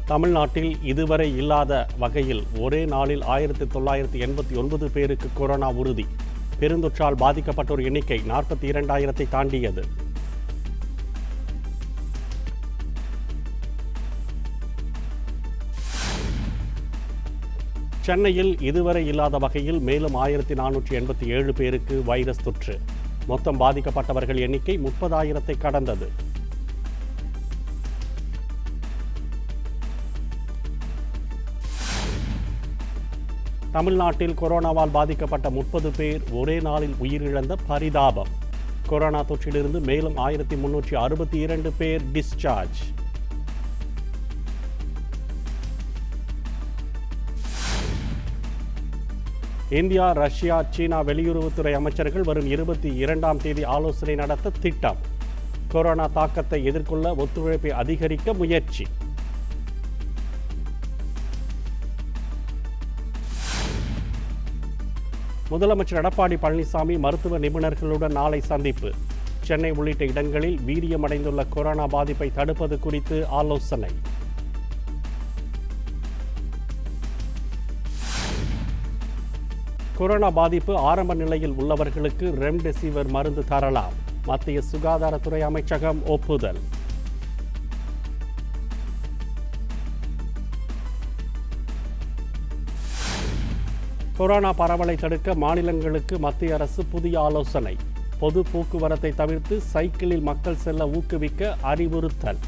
தமிழ்நாட்டில் இதுவரை இல்லாத வகையில் ஒரே நாளில் 1989 பேருக்கு கொரோனா உறுதி. பெருந்தொற்றால் பாதிக்கப்பட்டோர் எண்ணிக்கை 42,000-ஐ தாண்டியது. சென்னையில் இதுவரை இல்லாத வகையில் மேலும் 1487 பேருக்கு வைரஸ் தொற்று. மொத்தம் பாதிக்கப்பட்டவர்கள் எண்ணிக்கை 30,000-ஐ கடந்தது. தமிழ்நாட்டில் கொரோனாவால் பாதிக்கப்பட்ட 30 பேர் ஒரே நாளில் உயிரிழந்த பரிதாபம். கொரோனா தொற்றிலிருந்து மேலும் 1362 பேர் டிஸ்சார்ஜ். இந்தியா, ரஷ்யா, சீனா வெளியுறவுத்துறை அமைச்சர்கள் வரும் 22ஆம் தேதி ஆலோசனை நடத்த திட்டம். கொரோனா தாக்கத்தை எதிர்கொள்ள ஒத்துழைப்பை அதிகரிக்க முயற்சி. முதலமைச்சர் எடப்பாடி பழனிசாமி மருத்துவ நிபுணர்களுடன் நாளை சந்திப்பு. சென்னை உள்ளிட்ட இடங்களில் வீரியமடைந்துள்ள கொரோனா பாதிப்பை தடுப்பது குறித்து ஆலோசனை. கொரோனா பாதிப்பு ஆரம்ப நிலையில் உள்ளவர்களுக்கு ரெம்டெசிவிர் மருந்து தரலாம். மத்திய சுகாதாரத்துறை அமைச்சகம் ஒப்புதல். கொரோனா பரவலை தடுக்க மாநிலங்களுக்கு மத்திய அரசு புதிய ஆலோசனை. பொது போக்குவரத்தை தவிர்த்து சைக்கிளில் மக்கள் செல்ல ஊக்குவிக்க அறிவுறுத்தல்.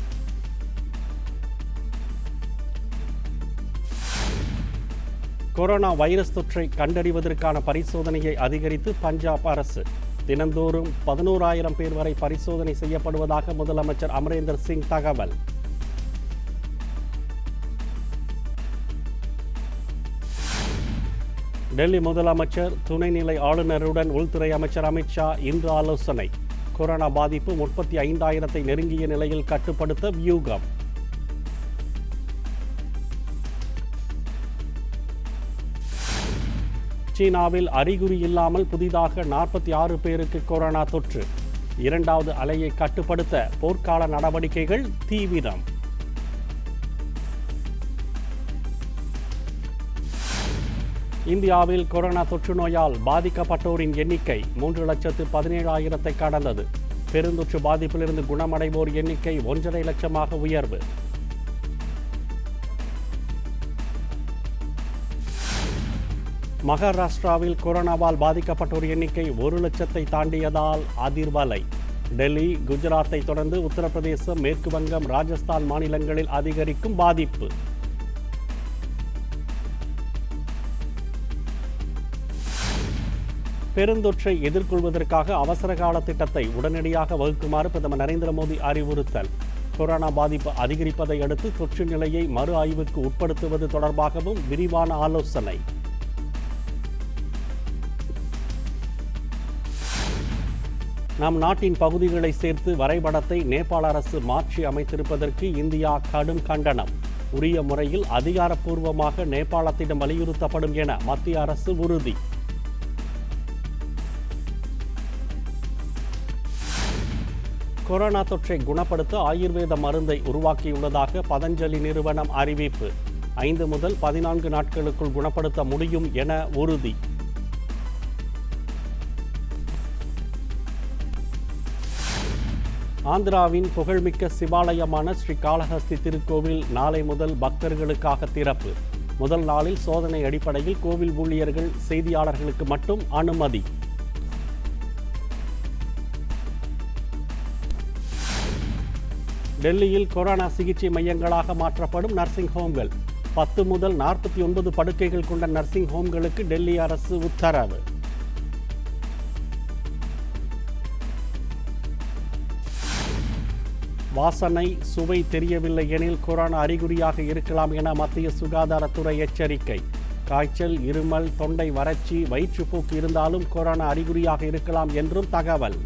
கொரோனா வைரஸ் தொற்றை கண்டறிவதற்கான பரிசோதனையை அதிகரித்து பஞ்சாப் அரசு. தினந்தோறும் 11,000 பேர் வரை பரிசோதனை செய்யப்படுவதாக முதலமைச்சர் அமரேந்தர் சிங் தகவல். டெல்லி முதலமைச்சர், துணைநிலை ஆளுநருடன் உள்துறை அமைச்சர் அமித் ஷா இன்று ஆலோசனை. கொரோனா பாதிப்பு 35,000-ஐ நெருங்கிய நிலையில் கட்டுப்படுத்த வியூகம். சீனாவில் அறிகுறி இல்லாமல் புதிதாக 46 பேருக்கு கொரோனா தொற்று. 2வது அலையை கட்டுப்படுத்த போர்க்கால நடவடிக்கைகள் தீவிரம். இந்தியாவில் கொரோனா தொற்று நோயால் பாதிக்கப்பட்டோரின் எண்ணிக்கை 3,17,000-ஐ கடந்தது. பெருந்தொற்று பாதிப்பிலிருந்து குணமடைவோர் எண்ணிக்கை 1,50,000 லட்சமாக உயர்வு. மகாராஷ்டிராவில் கொரோனாவால் பாதிக்கப்பட்டோர் எண்ணிக்கை 1,00,000-ஐ தாண்டியதால் அதிர்வலை. டெல்லி, குஜராத்தை தொடர்ந்து உத்தரப்பிரதேசம், மேற்கு வங்கம், ராஜஸ்தான் மாநிலங்களில் அதிகரிக்கும் பாதிப்பு. பெருந்தொற்றை எதிர்கொள்வதற்காக அவசரகால திட்டத்தை உடனடியாக வகுக்குமாறு பிரதமர் நரேந்திர மோடி அறிவுறுத்தல். கொரோனா பாதிப்பு அதிகரிப்பதை அடுத்து தொற்று நிலையை மறு ஆய்வுக்கு உட்படுத்துவது தொடர்பாகவும் விரிவான ஆலோசனை. நம் நாட்டின் பகுதிகளை சேர்த்து வரைபடத்தை நேபாள அரசு மாற்றி அமைத்திருப்பதற்கு இந்தியா கடும் கண்டனம். உரிய முறையில் அதிகாரப்பூர்வமாக நேபாளத்திடம் வலியுறுத்தப்படும் என மத்திய அரசு உறுதி. கொரோனா தொற்றை குணப்படுத்த ஆயுர்வேத மருந்தை உருவாக்கியுள்ளதாக பதஞ்சலி நிறுவனம் அறிவிப்பு. 5 முதல் 14 நாட்களுக்குள் குணப்படுத்த முடியும் என உறுதி. ஆந்திராவின் புகழ்மிக்க சிவாலயமான ஸ்ரீ காளஹஸ்தி திருக்கோவில் நாளை முதல் பக்தர்களுக்காக திறப்பு. முதல் நாளில் சோதனை அடிப்படையில் கோவில் ஊழியர்கள், செய்தியாளர்களுக்கு மட்டும் அனுமதி. டெல்லியில் கொரோனா சிகிச்சை மையங்களாக மாற்றப்படும் நர்சிங் ஹோம்கள். 10 முதல் 49 படுக்கைகள் கொண்ட நர்சிங் ஹோம்களுக்கு டெல்லி அரசு உத்தரவு. வாசனை, சுவை தெரியவில்லை எனில் கொரோனா அறிகுறியாக இருக்கலாம் என மத்திய சுகாதாரத்துறை எச்சரிக்கை. காய்ச்சல், இருமல், தொண்டை வறட்சி, வயிற்றுப்போக்கு இருந்தாலும் கொரோனா அறிகுறியாக இருக்கலாம் என்றும் தகவல்.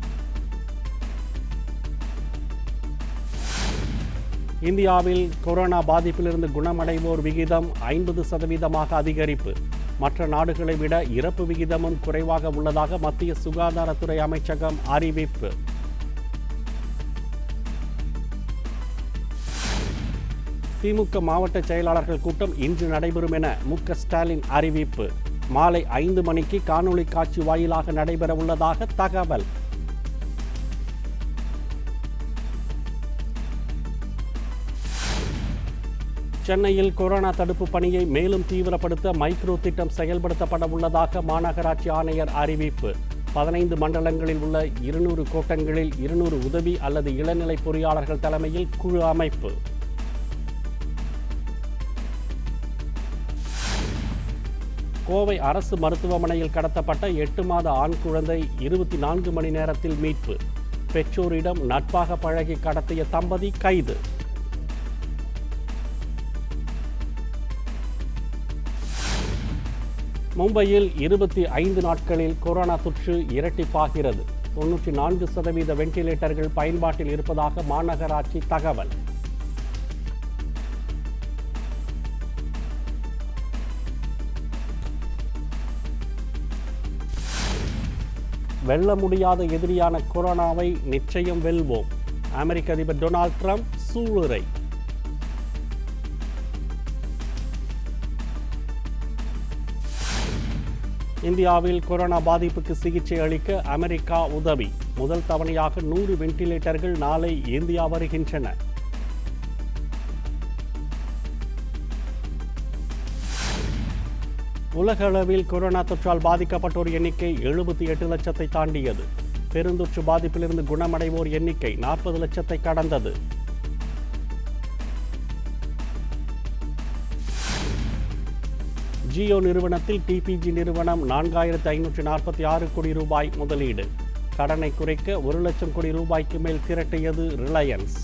இந்தியாவில் கொரோனா பாதிப்பிலிருந்து குணமடைவோர் விகிதம் 50% அதிகரிப்பு. மற்ற நாடுகளை விட இறப்பு விகிதமும் குறைவாக உள்ளதாக மத்திய சுகாதாரத்துறை அமைச்சகம் அறிவிப்பு. திமுக மாவட்ட செயலாளர்கள் கூட்டம் இன்று நடைபெறும் என மு.க.ஸ்டாலின் அறிவிப்பு. மாலை 5 மணிக்கு காணொலி காட்சி வாயிலாக நடைபெற உள்ளதாக தகவல். சென்னையில் கொரோனா தடுப்பு பணியை மேலும் தீவிரப்படுத்த மைக்ரோ திட்டம் செயல்படுத்தப்பட உள்ளதாக மாநகராட்சி ஆணையர் அறிவிப்பு. 15 மண்டலங்களில் உள்ள 200 கோட்டங்களில் 200 உதவி அல்லது இளநிலை பொறியாளர்கள் தலைமையில் குழு அமைப்பு. கோவை அரசு மருத்துவமனையில் கடத்தப்பட்ட 8 மாத ஆண் குழந்தை 24 மணி நேரத்தில் மீட்பு. பெற்றோரிடம் நட்பாக பழகி கடத்திய தம்பதி கைது. மும்பையில் 25 நாட்களில் கொரோனா தொற்று இரட்டிப்பாகிறது. 94% வெண்டிலேட்டர்கள் பயன்பாட்டில் இருப்பதாக மாநகராட்சி தகவல். வெல்ல முடியாத எதிரியான கொரோனாவை நிச்சயம் வெல்வோம். அமெரிக்க அதிபர் டொனால்ட் ட்ரம்ப் சூளுரை. இந்தியாவில் கொரோனா பாதிப்புக்கு சிகிச்சை அளிக்க அமெரிக்கா உதவி. முதல் தவணையாக 100 வெண்டிலேட்டர்கள் நாளை இந்தியா வருகின்றன. உலக அளவில் கொரோனா தொற்றால் பாதிக்கப்பட்டோர் எண்ணிக்கை 78 லட்சத்தை தாண்டியது. பெருந்தொற்று பாதிப்பிலிருந்து குணமடைவோர் எண்ணிக்கை 40 லட்சத்தை கடந்தது. ஜியோ நிறுவனத்தில் டிபிஜி நிறுவனம் 4546 கோடி ரூபாய் முதலீடு. கடனை குறைக்க 1 லட்சம் கோடி ரூபாய்க்கு மேல் திரட்டியது ரிலையன்ஸ்.